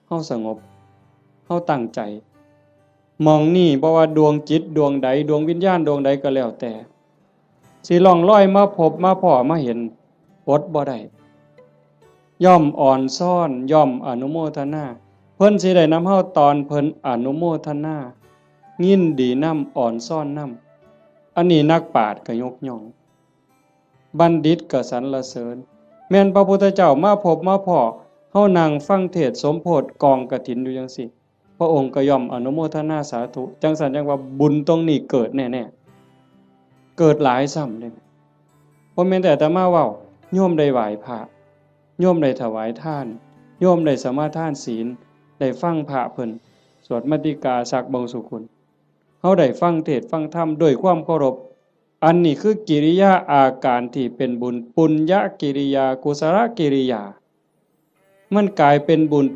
เฮาสงบเฮาตั้งใจมองนี่บ่ว่าดวงจิตดวงใดดวงวิญญาณดวงใดก็แล้วแต่สิล่องลอยมาพบมาพ้อมาเห็นอดบ่ได้ย่อมอ่อนซ่อนย่อมอนุโมทนาเพิ่นสิได้นำเฮาตอนเพิ่นอนุโมทนายินดีนำอ่อนซ่อนนำอันนี้นักปราชญ์ก็ยกย่องบัณฑิตก็สรรเสริญแม่นพระพุทธเจ้ามาพบมาพ้อเฮานั่งฟังเทศน์สมโพธิกองกฐินอยู่จังซี่พระองค์ก็ย่อมอนุโมทนาสาธุจังซั่นจังว่าบุญตรงนี้เกิดแน่ๆเกิดหลายซ้ำเลยบ่แม่นแต่อาตมาเว้าโยมได้ไหว้พระโยมได้ถวายทานโยมได้สมาทานศีลได้ฟังพระเพิ่นสวดมาติกาสักบงสุกุลเฮาได้ฟังเทศน์ฟังธรรมด้วยความเคารพอันนี้คือกิริยาอาการที่เป็นบุญปุญญกิริยากุศลกิริยามันกลายเป็นบุญ